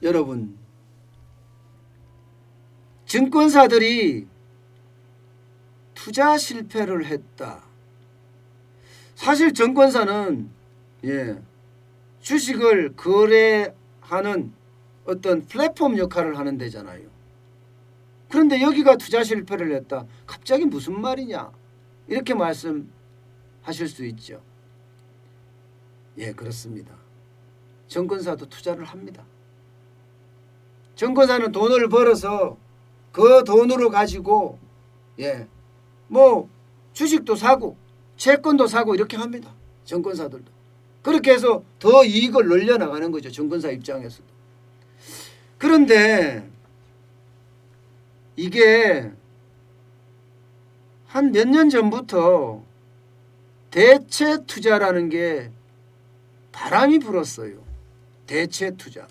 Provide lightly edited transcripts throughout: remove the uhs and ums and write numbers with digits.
여러분, 증권사들이 투자 실패를 했다. 사실 증권사는 주식을 거래하는 어떤 플랫폼 역할을 하는 데잖아요. 그런데 여기가 투자 실패를 했다. 갑자기 무슨 말이냐? 이렇게 말씀하실 수 있죠. 예, 그렇습니다. 증권사도 투자를 합니다. 증권사는 돈을 벌어서 그 돈으로 가지고 뭐 주식도 사고 채권도 사고 이렇게 합니다. 증권사들도. 그렇게 해서 더 이익을 늘려나가는 거죠. 증권사 입장에서도. 그런데 이게 한 몇 년 전부터 대체 투자라는 게 바람이 불었어요. 대체 투자.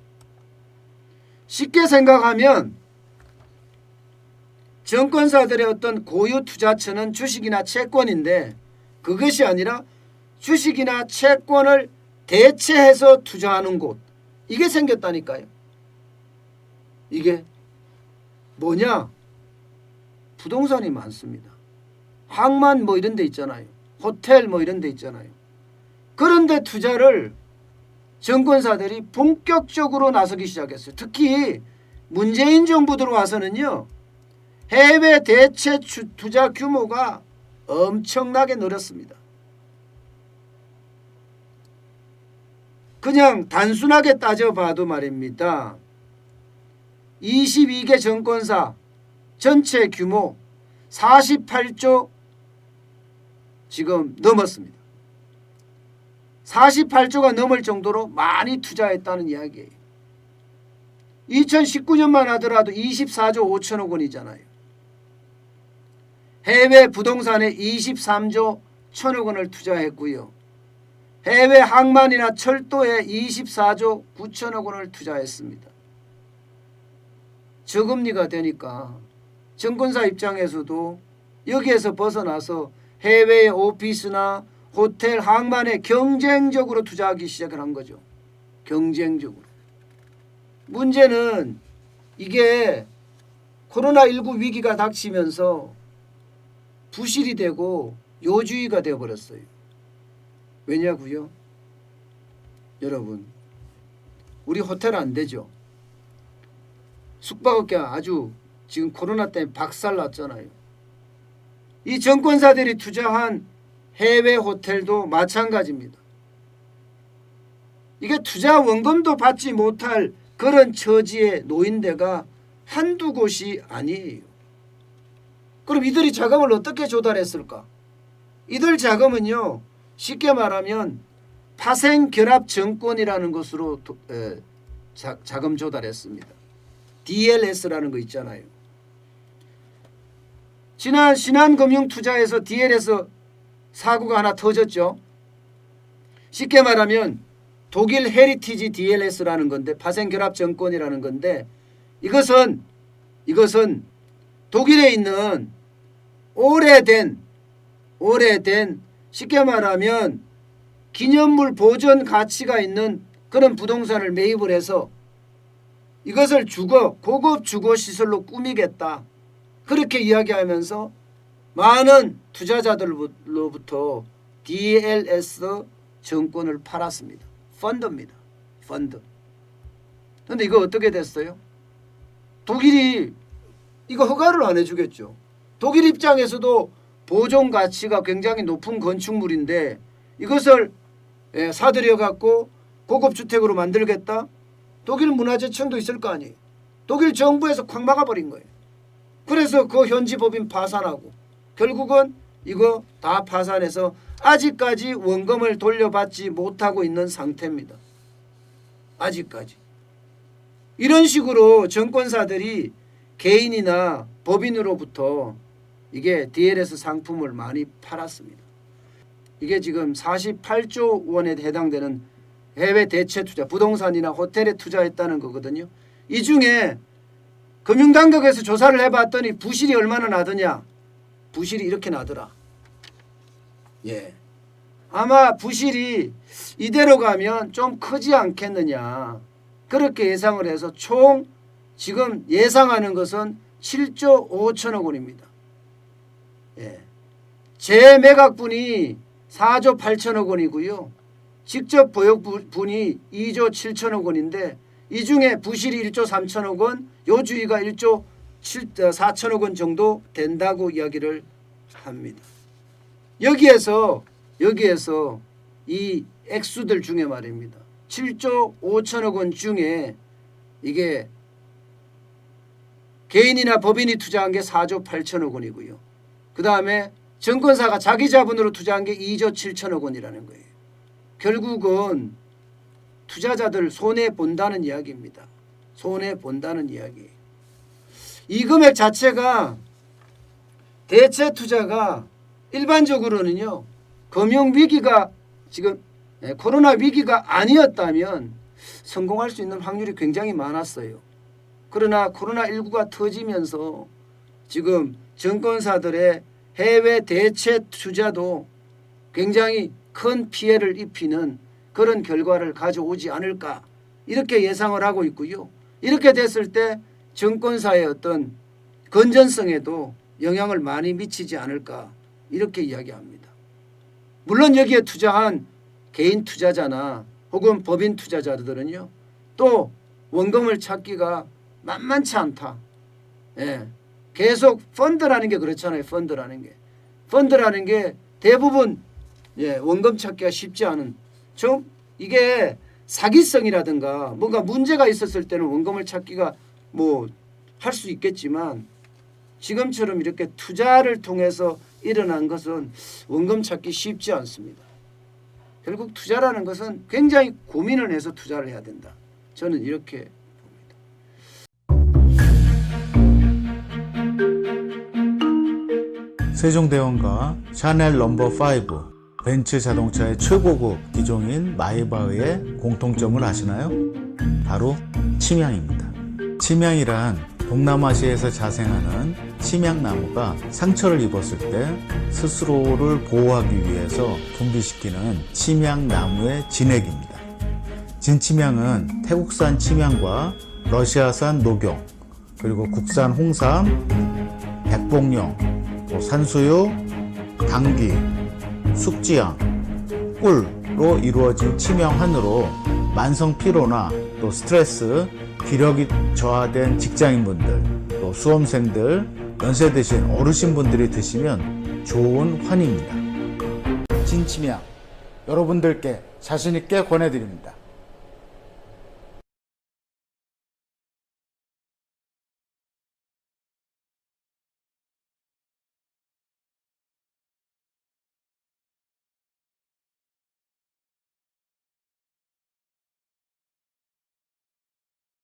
쉽게 생각하면 증권사들의 어떤 고유 투자처는 주식이나 채권인데 그것이 아니라 주식이나 채권을 대체해서 투자하는 곳, 이게 생겼다니까요. 이게 뭐냐? 부동산이 많습니다. 항만 뭐 이런 데 있잖아요. 호텔 뭐 이런 데 있잖아요. 그런데 투자를 증권사들이 본격적으로 나서기 시작했어요. 특히 문재인 정부 들어와서는요, 해외 대체 투자 규모가 엄청나게 늘었습니다. 그냥 단순하게 따져봐도 말입니다. 22개 증권사 전체 규모 48조 지금 넘었습니다. 48조가 넘을 정도로 많이 투자했다는 이야기예요. 2019년만 하더라도 24조 5천억 원이잖아요. 해외 부동산에 23조 1천억 원을 투자했고요. 해외 항만이나 철도에 24조 9천억 원을 투자했습니다. 저금리가 되니까 증권사 입장에서도 여기에서 벗어나서 해외의 오피스나 호텔, 항만에 경쟁적으로 투자하기 시작을 한 거죠. 경쟁적으로. 문제는 이게 코로나19 위기가 닥치면서 부실이 되고 요주의가 되어버렸어요. 왜냐고요? 여러분, 우리 호텔 안 되죠. 숙박업계 아주 지금 코로나 때문에 박살났잖아요. 이 증권사들이 투자한 해외 호텔도 마찬가지입니다. 이게 투자 원금도 받지 못할 그런 처지에 놓인 데가 한두 곳이 아니에요. 그럼 이들이 자금을 어떻게 조달했을까? 이들 자금은요, 쉽게 말하면 파생결합증권이라는 것으로 자금 조달했습니다. DLS라는 거 있잖아요. 지난 신한금융투자에서 DLS 사고가 하나 터졌죠. 쉽게 말하면 독일 헤리티지 DLS라는 건데, 파생결합증권이라는 건데, 이것은 독일에 있는 오래된 쉽게 말하면 기념물 보존 가치가 있는 그런 부동산을 매입을 해서 이것을 고급 주거시설로 꾸미겠다. 그렇게 이야기하면서 많은 투자자들로부터 DLS 증권을 팔았습니다. 펀드입니다. 펀드. 그런데 이거 어떻게 됐어요? 독일이 이거 허가를 안 해주겠죠. 독일 입장에서도 보존 가치가 굉장히 높은 건축물인데 이것을 사들여 갖고 고급 주택으로 만들겠다. 독일 문화재청도 있을 거 아니에요. 독일 정부에서 콱 막아버린 거예요. 그래서 그 현지 법인 파산하고 결국은 이거 다 파산해서 아직까지 원금을 돌려받지 못하고 있는 상태입니다. 아직까지. 이런 식으로 증권사들이 개인이나 법인으로부터 이게 DLS 상품을 많이 팔았습니다. 이게 지금 48조 원에 해당되는 해외 대체 투자, 부동산이나 호텔에 투자했다는 거거든요. 이 중에 금융당국에서 조사를 해봤더니 부실이 얼마나 나더냐. 부실이 이렇게 나더라. 아마 부실이 이대로 가면 좀 크지 않겠느냐. 그렇게 예상을 해서 총 지금 예상하는 것은 7조 5천억 원입니다. 예. 재매각분이 4조 8천억 원이고요. 직접 보역분이 2조 7천억 원인데 이 중에 부실이 1조 3천억 원, 요주의가 1조 4천억 원 정도 된다고 이야기를 합니다. 여기에서 이 액수들 중에 말입니다. 7조 5천억 원 중에 이게 개인이나 법인이 투자한 게 4조 8천억 원이고요. 그 다음에 증권사가 자기 자본으로 투자한 게 2조 7천억 원이라는 거예요. 결국은 투자자들 손해본다는 이야기입니다. 손해본다는 이야기. 이 금액 자체가 대체 투자가 일반적으로는요. 금융위기가 지금 코로나 위기가 아니었다면 성공할 수 있는 확률이 굉장히 많았어요. 그러나 코로나19가 터지면서 지금 증권사들의 해외 대체 투자도 굉장히 큰 피해를 입히는 그런 결과를 가져오지 않을까 이렇게 예상을 하고 있고요. 이렇게 됐을 때 증권사의 어떤 건전성에도 영향을 많이 미치지 않을까 이렇게 이야기합니다. 물론 여기에 투자한 개인 투자자나 혹은 법인 투자자들은요. 또 원금을 찾기가 만만치 않다. 예. 계속 펀드라는 게 그렇잖아요. 펀드라는 게 대부분 원금 찾기가 쉽지 않은 좀 이게 사기성이라든가 뭔가 문제가 있었을 때는 원금을 찾기가 뭐 할 수 있겠지만 지금처럼 이렇게 투자를 통해서 일어난 것은 원금 찾기 쉽지 않습니다. 결국 투자라는 것은 굉장히 고민을 해서 투자를 해야 된다. 저는 이렇게 봅니다. 세종대왕과 샤넬 넘버5, 벤츠 자동차의 최고급 기종인 마이바흐의 공통점을 아시나요? 바로 침향입니다. 침향이란 동남아시아에서 자생하는 침향나무가 상처를 입었을 때 스스로를 보호하기 위해서 분비시키는 침향나무의 진액입니다. 진침향은 태국산 침향과 러시아산 녹용, 그리고 국산 홍삼, 백봉령, 또 산수유, 당귀, 숙지향, 꿀로 이루어진 침향환으로 만성 피로나 또 스트레스, 기력이 저하된 직장인분들, 또 수험생들, 연세 드신 어르신분들이 드시면 좋은 환입니다. 진침향 여러분들께 자신있게 권해드립니다.